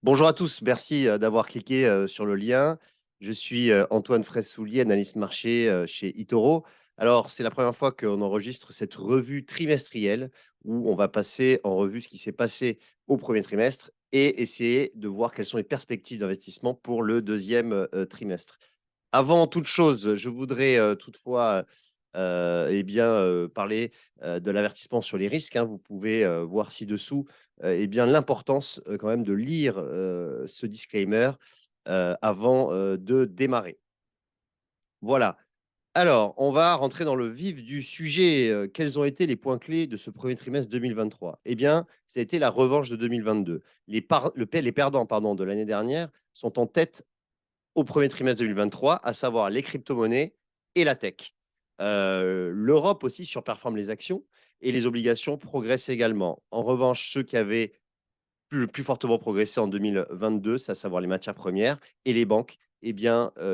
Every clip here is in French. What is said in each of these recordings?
Bonjour à tous, merci d'avoir cliqué sur le lien. Je suis Antoine Fraissoulier, analyste marché chez eToro. Alors, c'est la première fois qu'on enregistre cette revue trimestrielle où on va passer en revue ce qui s'est passé au premier trimestre et essayer de voir quelles sont les perspectives d'investissement pour le deuxième trimestre. Avant toute chose, je voudrais toutefois parler de l'avertissement sur les risques, hein. Vous pouvez voir ci-dessous l'importance quand même de lire ce disclaimer avant de démarrer. Voilà. Alors, on va rentrer dans le vif du sujet. Quels ont été les points clés de ce premier trimestre 2023? Eh bien, ça a été la revanche de 2022. Les perdants pardon, de l'année dernière sont en tête au premier trimestre 2023, à savoir les crypto-monnaies et la tech. L'Europe aussi surperforme les actions et les obligations progressent également. En revanche, ceux qui avaient plus fortement progressé en 2022, c'est à savoir les matières premières et les banques,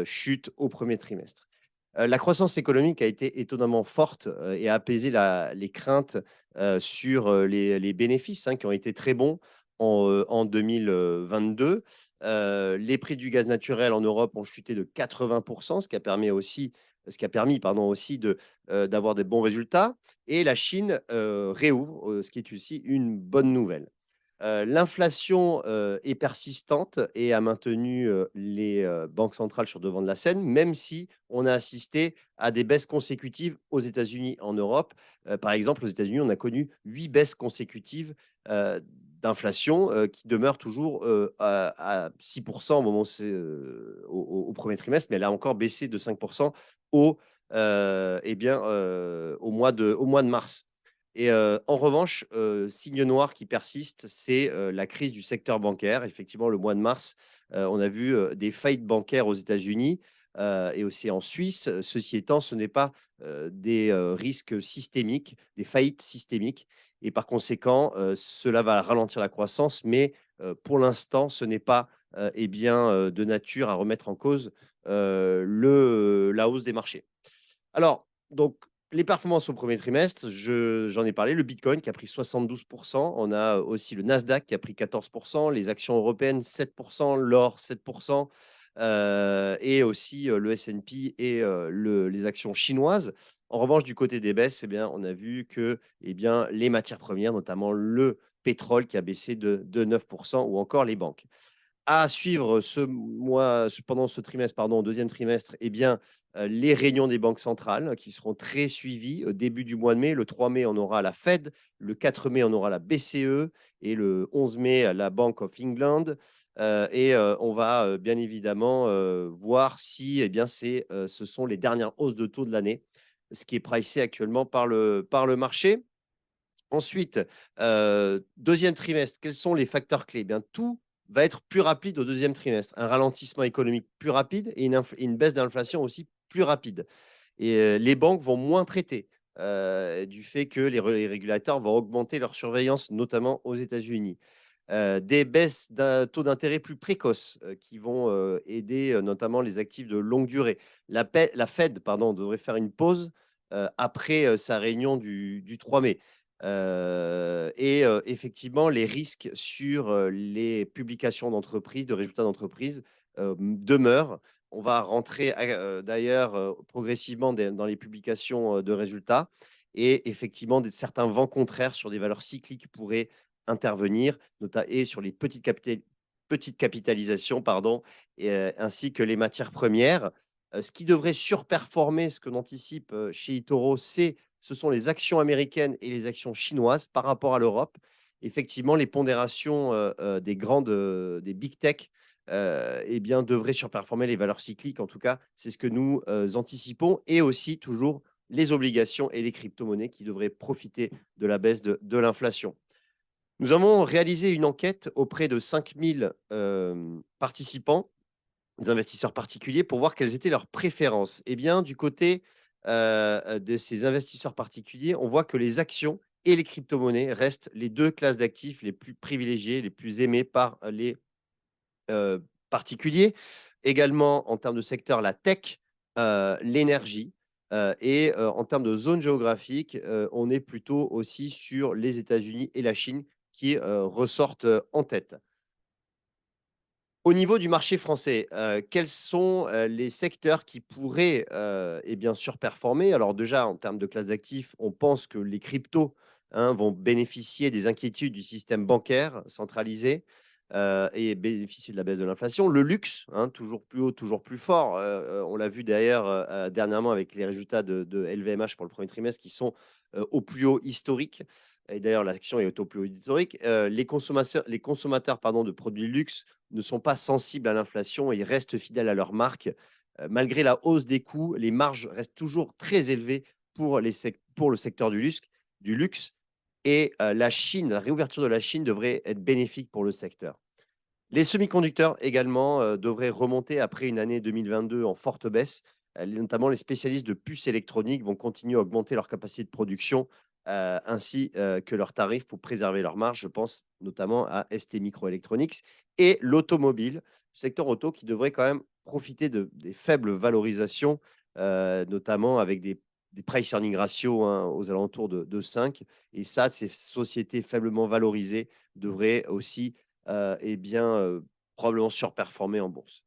chutent au premier trimestre. La croissance économique a été étonnamment forte et a apaisé les craintes sur les bénéfices, hein, qui ont été très bons en 2022. Les prix du gaz naturel en Europe ont chuté de 80%, ce qui a permis pardon, aussi d'avoir des bons résultats. Et la Chine réouvre, ce qui est aussi une bonne nouvelle. L'inflation est persistante et a maintenu les banques centrales sur le devant de la scène, même si on a assisté à des baisses consécutives aux États-Unis, en Europe. Par exemple, aux États-Unis, on a connu 8 baisses consécutives d'inflation qui demeurent toujours à 6% au moment où au premier trimestre, mais elle a encore baissé de 5% au, au mois de mars. Et en revanche, signe noir qui persiste, c'est la crise du secteur bancaire. Effectivement, le mois de mars, on a vu des faillites bancaires aux États-Unis et aussi en Suisse. Ceci étant, ce n'est pas des risques systémiques, des faillites systémiques. Et par conséquent, cela va ralentir la croissance, mais pour l'instant, ce n'est pas de nature à remettre en cause la hausse des marchés. Alors, donc, les performances au premier trimestre, j'en ai parlé. Le Bitcoin qui a pris 72%. On a aussi le Nasdaq qui a pris 14%, les actions européennes 7%, l'or 7%, et aussi le S&P et les actions chinoises. En revanche, du côté des baisses, on a vu que les matières premières, notamment le pétrole qui a baissé de 9%, ou encore les banques. À suivre pendant ce trimestre, pardon, au deuxième trimestre, les réunions des banques centrales qui seront très suivies au début du mois de mai. Le 3 mai, on aura la Fed. Le 4 mai, on aura la BCE. Et le 11 mai, la Bank of England. On va bien évidemment voir si ce sont les dernières hausses de taux de l'année, ce qui est pricé actuellement par le marché. Ensuite, deuxième trimestre, quels sont les facteurs clés? Tout va être plus rapide au deuxième trimestre. Un ralentissement économique plus rapide et une baisse d'inflation aussi plus rapide. Et les banques vont moins prêter du fait que les régulateurs vont augmenter leur surveillance, notamment aux États-Unis. Des baisses d'un taux d'intérêt plus précoces qui vont aider notamment les actifs de longue durée. La Fed pardon, devrait faire une pause après sa réunion du 3 mai. Effectivement, les risques sur les publications d'entreprises, de résultats d'entreprises demeurent. On va rentrer d'ailleurs progressivement dans les publications de résultats. Et effectivement, certains vents contraires sur des valeurs cycliques pourraient intervenir, et sur les petites capitalisations, pardon, ainsi que les matières premières. Ce qui devrait surperformer, ce qu'on anticipe chez eToro, ce sont les actions américaines et les actions chinoises par rapport à l'Europe. Effectivement, les pondérations des big tech devraient surperformer les valeurs cycliques. En tout cas, c'est ce que nous anticipons. Et aussi, toujours, les obligations et les crypto-monnaies qui devraient profiter de la baisse de l'inflation. Nous avons réalisé une enquête auprès de 5000 participants, des investisseurs particuliers, pour voir quelles étaient leurs préférences. Du côté de ces investisseurs particuliers, on voit que les actions et les crypto-monnaies restent les deux classes d'actifs les plus privilégiées, les plus aimées par les particuliers. Également, en termes de secteur, la tech, l'énergie. En termes de zone géographique, on est plutôt aussi sur les États-Unis et la Chine qui ressortent en tête. Au niveau du marché français, quels sont, les secteurs qui pourraient, et bien, surperformer? Alors déjà, en termes de classe d'actifs, on pense que les cryptos, hein, vont bénéficier des inquiétudes du système bancaire centralisé, et bénéficier de la baisse de l'inflation. Le luxe, hein, toujours plus haut, toujours plus fort, on l'a vu d'ailleurs, dernièrement avec les résultats de LVMH pour le premier trimestre qui sont, au plus haut historique et d'ailleurs l'action est au plus haut historique. Les consommateurs, pardon, de produits luxe ne sont pas sensibles à l'inflation et ils restent fidèles à leur marque. Malgré la hausse des coûts, les marges restent toujours très élevées pour le secteur du luxe et la Chine, la réouverture de la Chine devrait être bénéfique pour le secteur. Les semi-conducteurs également, devraient remonter après une année 2022 en forte baisse. Notamment les spécialistes de puces électroniques vont continuer à augmenter leur capacité de production, ainsi, que leurs tarifs pour préserver leurs marges. Je pense notamment à ST Microelectronics et l'automobile, secteur auto qui devrait quand même profiter des faibles valorisations, notamment avec des price earning ratio, hein, aux alentours de 5 et ça, ces sociétés faiblement valorisées devraient aussi et bien, probablement surperformer en bourse.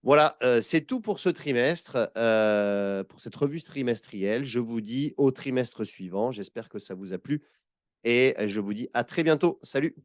Voilà, c'est tout pour ce trimestre, pour cette revue trimestrielle. Je vous dis au trimestre suivant. J'espère que ça vous a plu et je vous dis à très bientôt. Salut.